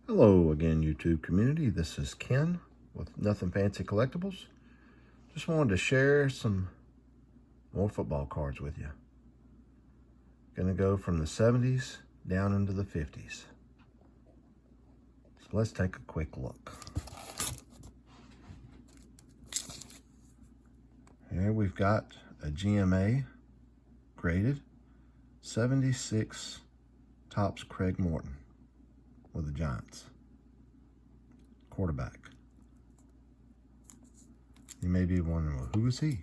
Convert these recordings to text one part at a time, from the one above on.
Hello again, YouTube community. This is Ken with Nothing Fancy Collectibles. Just wanted to share some more football cards with you. Gonna go from the 70s down into the 50s. So let's take a quick look. Here we've got a GMA graded 76 Topps Craig Morton with the Giants. Quarterback. You may be wondering, well, who is he?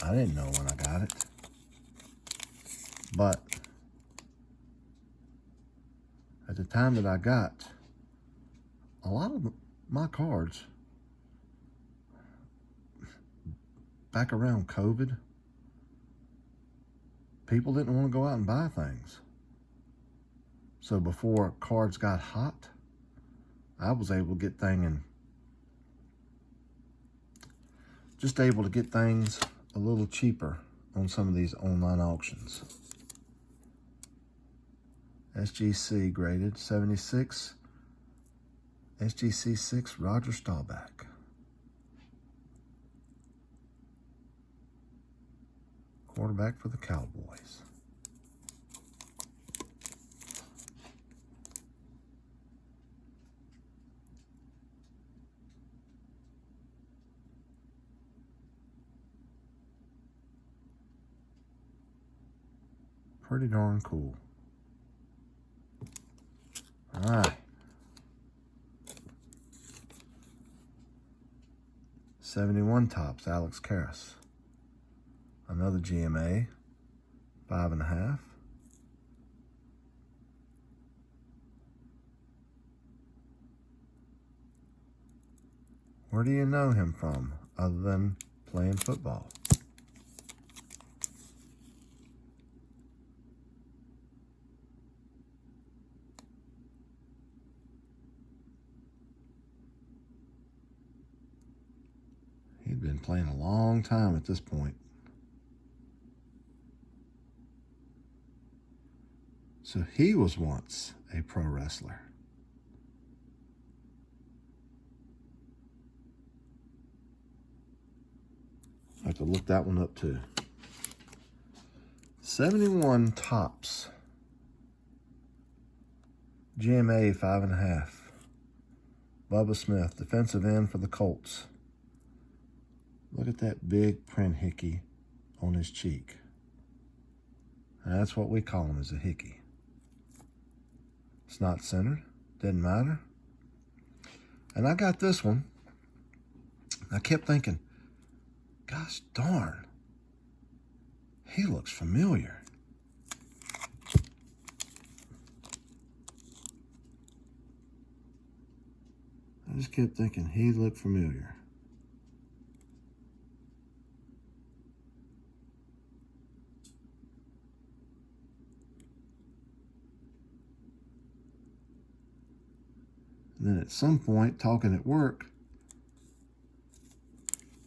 I didn't know when I got it. But at the time that I got a lot of my cards back around COVID, people didn't want to go out and buy things. So before cards got hot, I was able to get just able to get things a little cheaper on some of these online auctions. SGC graded 76, SGC 6 Roger Staubach. Quarterback for the Cowboys. Pretty darn cool. All right. 71 Topps, Alex Karras. Another GMA, 5.5. Where do you know him from other than playing football? He'd been playing a long time at this point. So he was once a pro wrestler. I have to look that one up too. 71 Topps. GMA 5.5. Bubba Smith, defensive end for the Colts. Look at that big print hickey on his cheek. And that's what we call him, is a hickey. It's not centered, didn't matter. And I got this one. I kept thinking, gosh darn, he looks familiar. I just kept thinking he looked familiar. And then at some point, talking at work,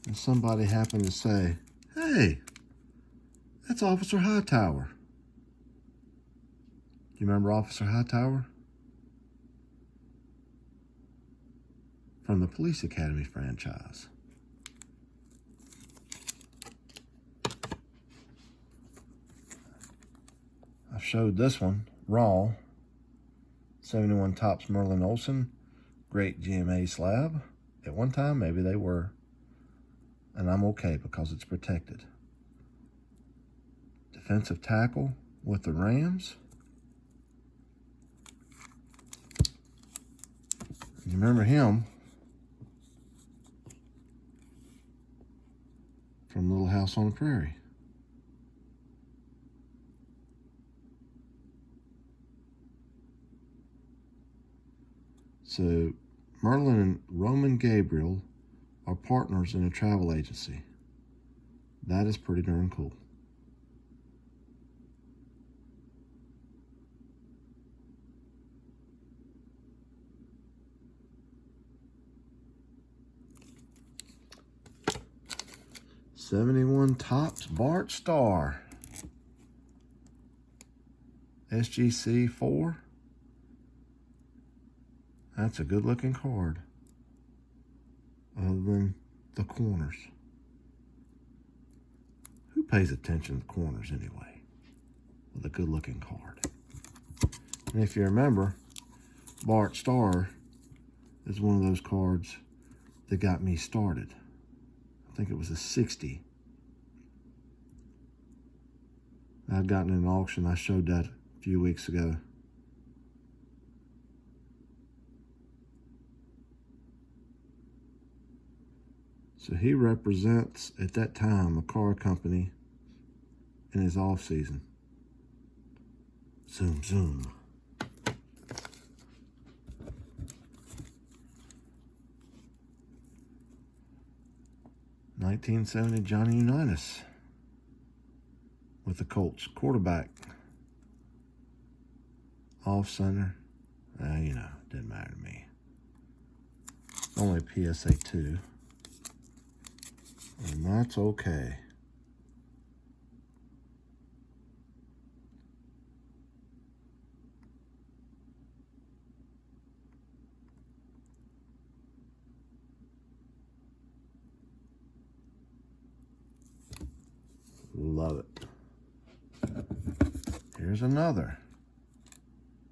and somebody happened to say, hey, that's Officer Hightower. Do you remember Officer Hightower? From the Police Academy franchise. I showed this one, raw. 71 Topps Merlin Olsen. Great GMA slab. At one time, maybe they were. And I'm okay because it's protected. Defensive tackle with the Rams. You remember him from Little House on the Prairie. So Merlin and Roman Gabriel are partners in a travel agency. That is pretty darn cool. '71 Topps Bart Starr. SGC 4. That's a good looking card. Other than the corners. Who pays attention to the corners anyway? With a good looking card. And if you remember, Bart Starr is one of those cards that got me started. I think it was a 60. I'd gotten in an auction. I showed that a few weeks ago. So he represents, at that time, a car company in his off season. Zoom, zoom. '70 Johnny Unitas with the Colts. Quarterback. Off center. You know, didn't matter to me. Only PSA 2. And that's okay. Love it. Here's another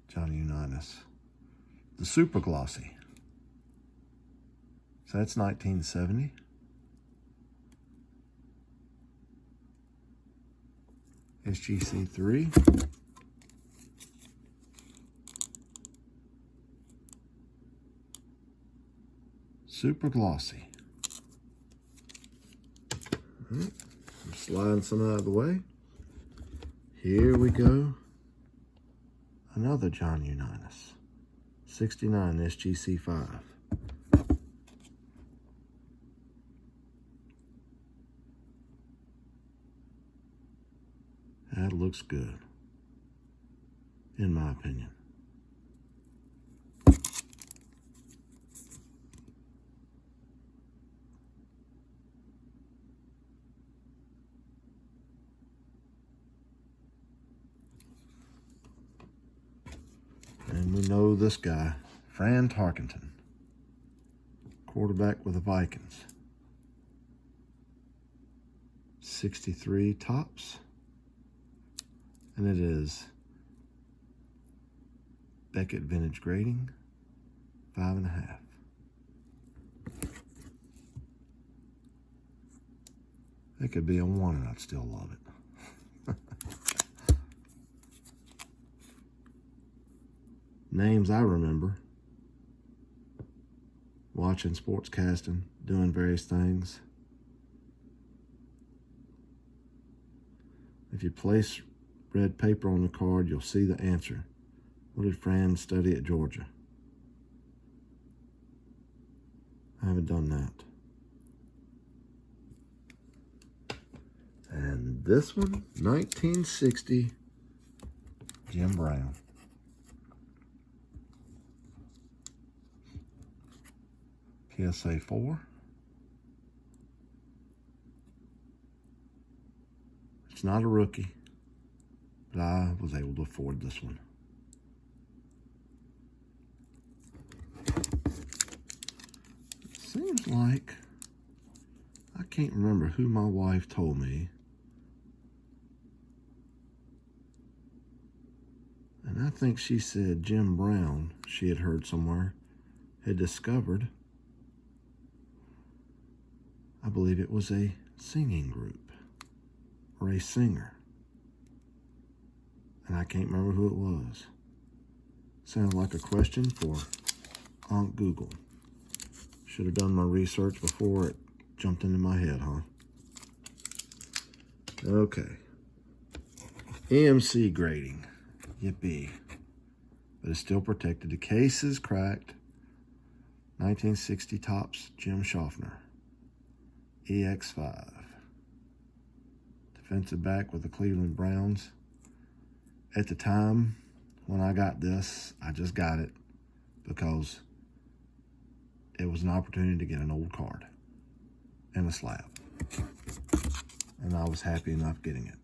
Johnny Unitas. The Super Glossy. So that's 1970. SGC 3. Super Glossy. I'm sliding some out of the way. Here we go. Another John Unitas. 69 SGC 5. That looks good, in my opinion. And we know this guy, Fran Tarkenton, quarterback with the Vikings. 63 tops. And it is Beckett Vintage Grading, 5.5. It could be a 1 and I'd still love it. Names I remember. Watching sportscasting, doing various things. If you place red paper on the card, you'll see the answer. What did Fran study at Georgia? I haven't done that. And this one, 1960, Jim Brown. PSA 4. It's not a rookie, but I was able to afford this one. It seems like, I can't remember who my wife told me, and I think she said Jim Brown, she had heard somewhere, had discovered, I believe it was a singing group, or a singer. And I can't remember who it was. Sounded like a question for Aunt Google. Should have done my research before it jumped into my head, huh? Okay. EMC grading. Yippee. But it's still protected. The case is cracked. 1960 tops, Jim Schaffner. EX5. Defensive back with the Cleveland Browns. At the time when I got this, I just got it because it was an opportunity to get an old card and a slab. And I was happy enough getting it.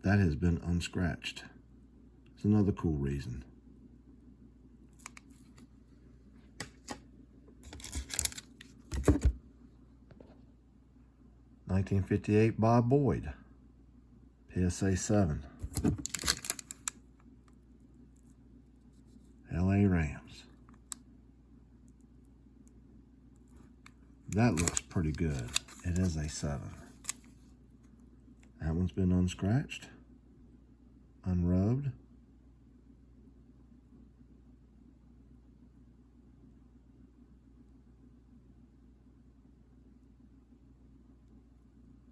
that has been unscratched. It's another cool reason. (1958) Bob Boyd, PSA 7. LA Rams. That looks pretty good. It is a 7. That one's been unscratched, unrubbed.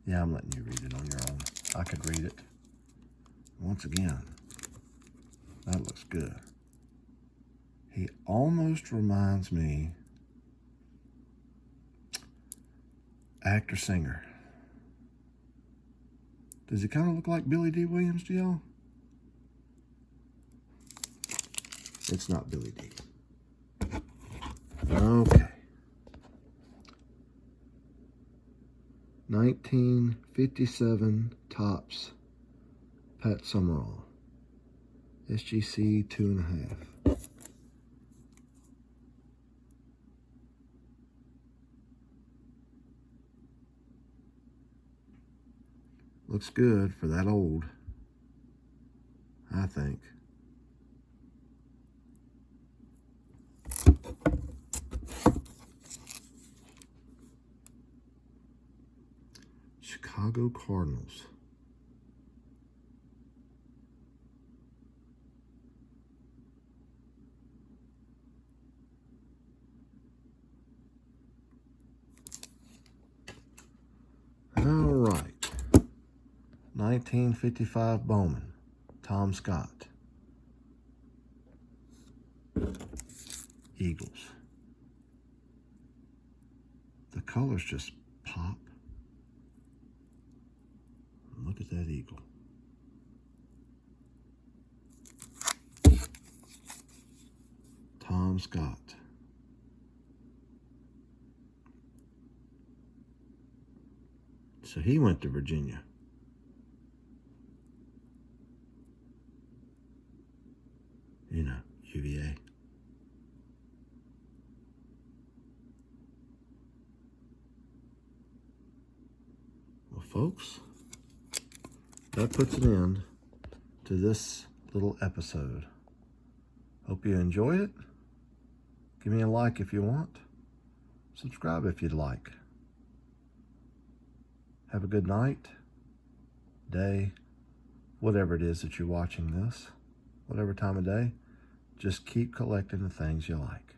Yeah, I'm letting you read it on your own. I could read it. Once again, that looks good. He almost reminds me, actor-singer. Does he kind of look like Billy Dee Williams to y'all? It's not Billy Dee. Okay. 1957 Topps Pat Summerall. SGC 2.5. Looks good for that old, I think. Chicago Cardinals. All right. 1955 Bowman, Tom Scott. Eagles. The colors just pop. Look at that eagle. Tom Scott. So he went to Virginia. You know, UVA. Well, folks, that puts an end to this little episode. Hope you enjoyed it. Give me a like if you want. Subscribe if you'd like. Have a good night, day, whatever it is that you're watching this, whatever time of day. Just keep collecting the things you like.